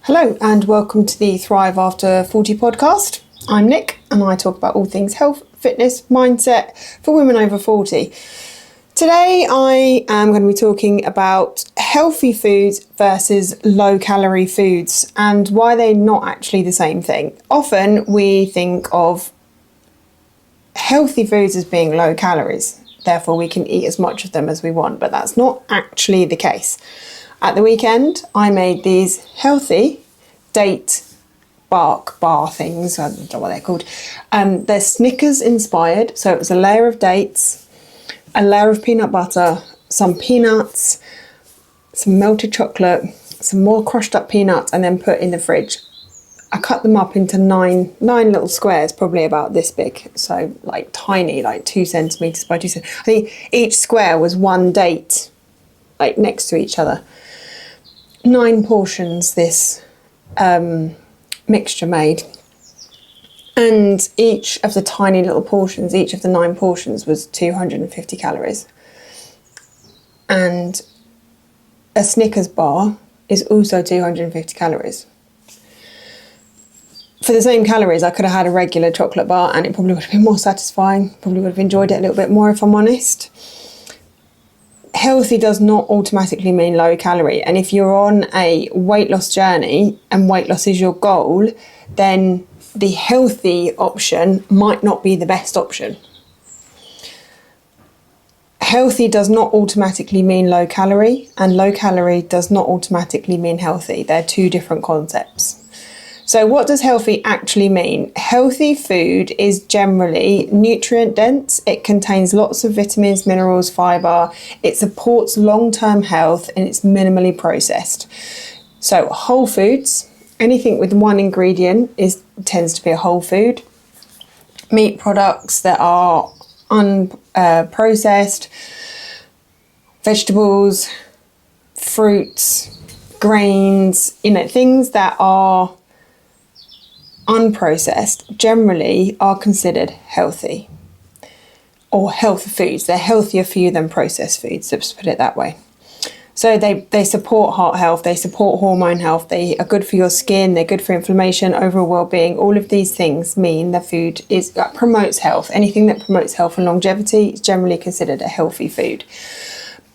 Hello and welcome to the Thrive After 40 podcast. I'm Nick and I talk about all things health, fitness, mindset for women over 40. Today I am going to be talking about healthy foods versus low calorie foods and why they're not actually the same thing. Often we think of healthy foods as being low calories, therefore we can eat as much of them as we want, but that's not actually the case. At the weekend, I made these healthy date bark bar things. I don't know what they're called. They're Snickers inspired. So it was a layer of dates, a layer of peanut butter, some peanuts, some melted chocolate, some more crushed up peanuts, and then put in the fridge. I cut them up into nine little squares, probably about this big. So like tiny, like 2 centimeters by 2 centimeters. I think each square was one date, like next to each other. 9 portions this mixture made, and each of the tiny little portions, each of the 9 portions was 250 calories. And a Snickers bar is also 250 calories. For the same calories, I could have had a regular chocolate bar and it probably would have been more satisfying, probably would have enjoyed it a little bit more if I'm honest. Healthy does not automatically mean low calorie, and if you're on a weight loss journey and weight loss is your goal, then the healthy option might not be the best option. Healthy does not automatically mean low calorie, and low calorie does not automatically mean healthy. They're two different concepts. So what does healthy actually mean? Healthy food is generally nutrient dense. It contains lots of vitamins, minerals, fibre. It supports long-term health and it's minimally processed. So whole foods, anything with one ingredient tends to be a whole food. Meat products that are unprocessed, vegetables, fruits, grains, things that are unprocessed generally are considered healthy or health foods. They're healthier for you than processed foods, let's put it that way. So they support heart health, they support hormone health, they are good for your skin, they're good for inflammation, overall well-being. All of these things mean the food promotes health. Anything that promotes health and longevity is generally considered a healthy food.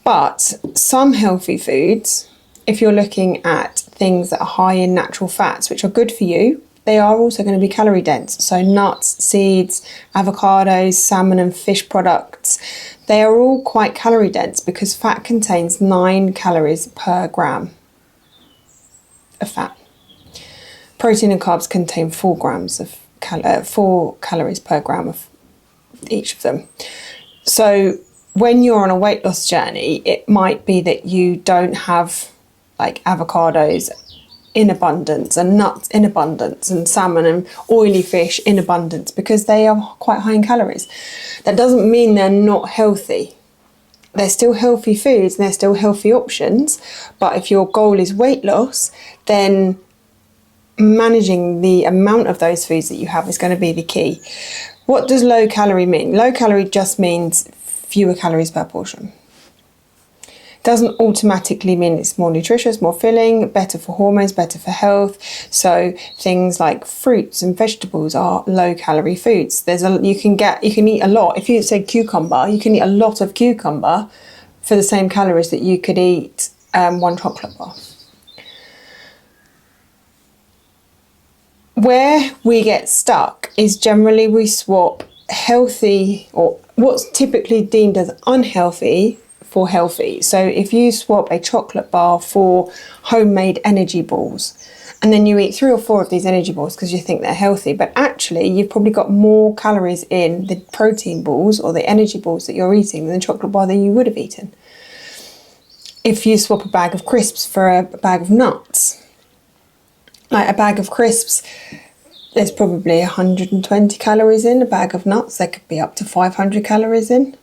But some healthy foods, if you're looking at things that are high in natural fats, which are good for you, they are also going to be calorie dense. So nuts, seeds, avocados, salmon and fish products, they are all quite calorie dense because fat contains 9 calories per gram of fat. Protein and carbs contain 4 calories per gram of each of them. So when you're on a weight loss journey, it might be that you don't have like avocados in abundance and nuts in abundance and salmon and oily fish in abundance because they are quite high in calories. That doesn't mean they're not healthy. They're still healthy foods and they're still healthy options, but if your goal is weight loss, then managing the amount of those foods that you have is going to be the key. What does low calorie mean? Low calorie just means fewer calories per portion. Doesn't automatically mean it's more nutritious, more filling, better for hormones, better for health. So things like fruits and vegetables are low calorie foods. You can eat a lot. If you say cucumber, you can eat a lot of cucumber for the same calories that you could eat 1 chocolate bar. Where we get stuck is generally we swap healthy or what's typically deemed as unhealthy for healthy. So if you swap a chocolate bar for homemade energy balls, and then you eat 3 or 4 of these energy balls because you think they're healthy, but actually you've probably got more calories in the protein balls or the energy balls that you're eating than the chocolate bar than you would have eaten. If you swap a bag of crisps for a bag of nuts, like a bag of crisps, there's probably 120 calories in a bag of nuts. There could be up to 500 calories in.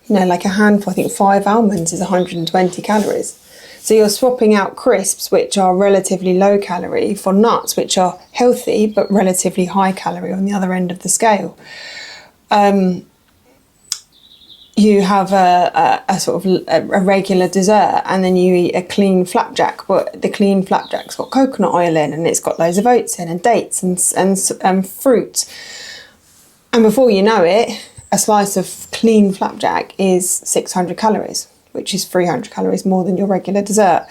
Like a handful, I think 5 almonds is 120 calories. So you're swapping out crisps, which are relatively low calorie, for nuts, which are healthy, but relatively high calorie on the other end of the scale. you have a sort of a regular dessert, and then you eat a clean flapjack, but the clean flapjack's got coconut oil in, and it's got loads of oats in and dates and fruit. And before you know it, a slice of clean flapjack is 600 calories, which is 300 calories more than your regular dessert.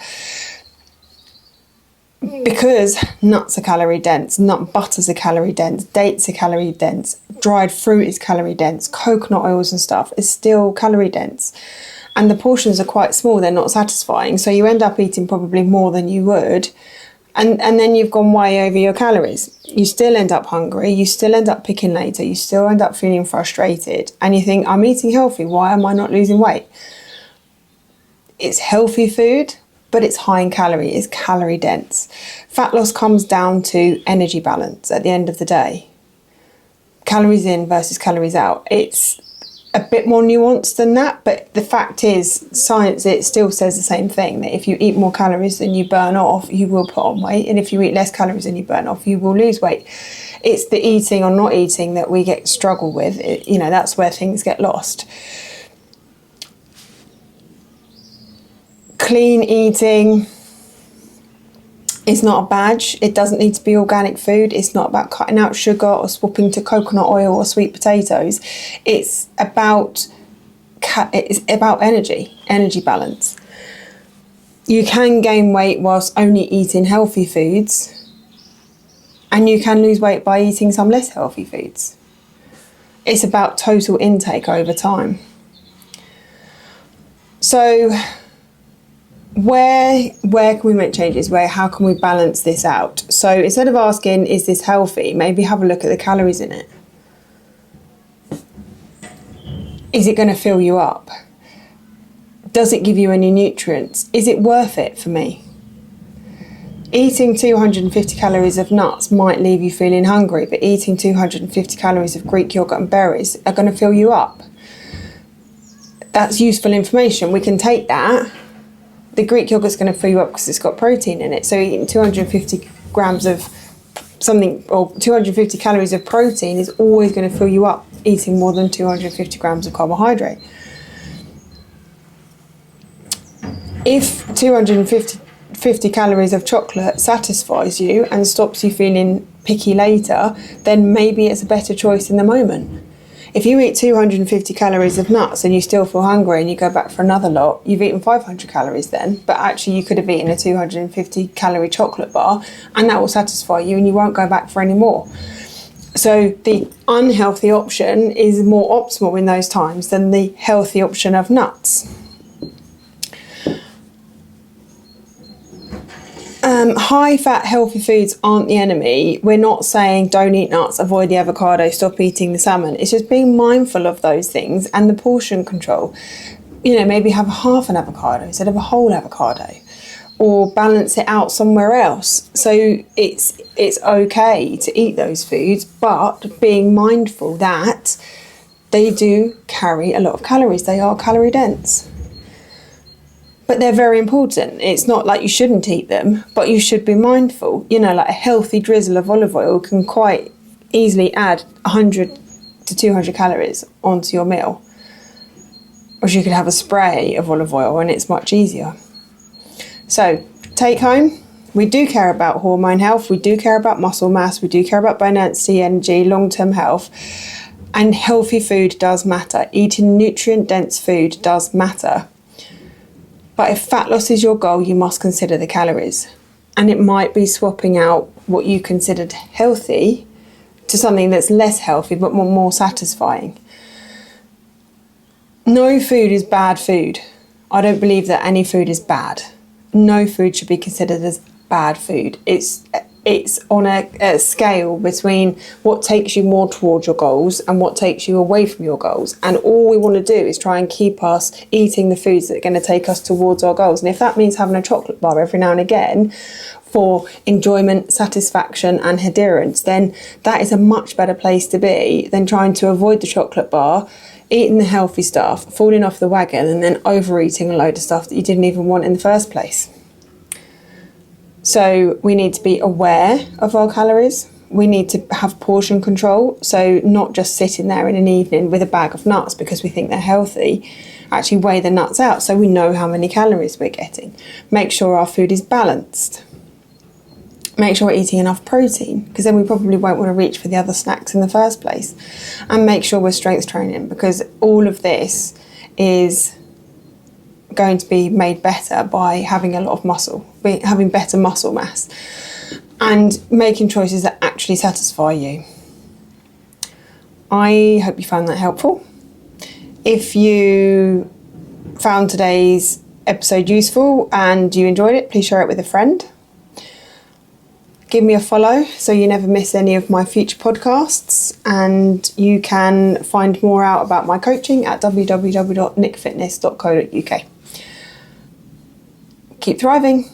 Because nuts are calorie dense, nut butters are calorie dense, dates are calorie dense, dried fruit is calorie dense, coconut oils and stuff is still calorie dense. And the portions are quite small, they're not satisfying. So you end up eating probably more than you would. And then you've gone way over your calories. You still end up hungry, you still end up picking later, you still end up feeling frustrated. And you think, I'm eating healthy, why am I not losing weight? It's healthy food, but it's high in calorie, it's calorie dense. Fat loss comes down to energy balance at the end of the day. Calories in versus calories out. It's a bit more nuanced than that, but the fact is, science, it still says the same thing, that if you eat more calories than you burn off, you will put on weight, and if you eat less calories than you burn off, you will lose weight. It's the eating or not eating that we struggle with. That's where things get lost. Clean eating is not a badge. It doesn't need to be organic food. It's not about cutting out sugar or swapping to coconut oil or sweet potatoes. It's about energy balance. You can gain weight whilst only eating healthy foods, and you can lose weight by eating some less healthy foods. It's about total intake over time. So where can we make changes? How can we balance this out? So instead of asking, is this healthy? Maybe have a look at the calories in it. Is it going to fill you up? Does it give you any nutrients? Is it worth it for me? Eating 250 calories of nuts might leave you feeling hungry, but eating 250 calories of Greek yogurt and berries are going to fill you up. That's useful information. We can take that. The Greek yogurt's going to fill you up because it's got protein in it. So eating 250 grams of something, or 250 calories of protein, is always going to fill you up, eating more than 250 grams of carbohydrate. If 250 calories of chocolate satisfies you and stops you feeling picky later, then maybe it's a better choice in the moment. If you eat 250 calories of nuts and you still feel hungry and you go back for another lot, you've eaten 500 calories then, but actually you could have eaten a 250 calorie chocolate bar and that will satisfy you and you won't go back for any more. So the unhealthy option is more optimal in those times than the healthy option of nuts. High fat healthy foods aren't the enemy. We're not saying don't eat nuts, avoid the avocado, stop eating the salmon. It's just being mindful of those things and the portion control. Maybe have half an avocado instead of a whole avocado, or balance it out somewhere else. So it's okay to eat those foods, but being mindful that they do carry a lot of calories. They are calorie dense. But they're very important. It's not like you shouldn't eat them, but you should be mindful. Like a healthy drizzle of olive oil can quite easily add 100 to 200 calories onto your meal. Or you could have a spray of olive oil and it's much easier. So, take home, we do care about hormone health, we do care about muscle mass, we do care about bone density, energy, long-term health. And healthy food does matter. Eating nutrient-dense food does matter. But if fat loss is your goal, you must consider the calories. And it might be swapping out what you considered healthy to something that's less healthy but more satisfying. No food is bad food. I don't believe that any food is bad. No food should be considered as bad food. It's on a scale between what takes you more towards your goals and what takes you away from your goals. And all we want to do is try and keep us eating the foods that are going to take us towards our goals. And if that means having a chocolate bar every now and again for enjoyment, satisfaction and adherence, then that is a much better place to be than trying to avoid the chocolate bar, eating the healthy stuff, falling off the wagon and then overeating a load of stuff that you didn't even want in the first place. So we need to be aware of our calories. we need to have portion control. So not just sitting there in an evening with a bag of nuts because we think they're healthy. Actually weigh the nuts out so we know how many calories we're getting. Make sure our food is balanced. Make sure we're eating enough protein, because then we probably won't want to reach for the other snacks in the first place. And make sure we're strength training, because all of this is going to be made better by having a lot of muscle, having better muscle mass, and making choices that actually satisfy you. I hope you found that helpful. If you found today's episode useful and you enjoyed it, please share it with a friend. Give me a follow so you never miss any of my future podcasts, and you can find more out about my coaching at www.nickfitness.co.uk. Keep thriving.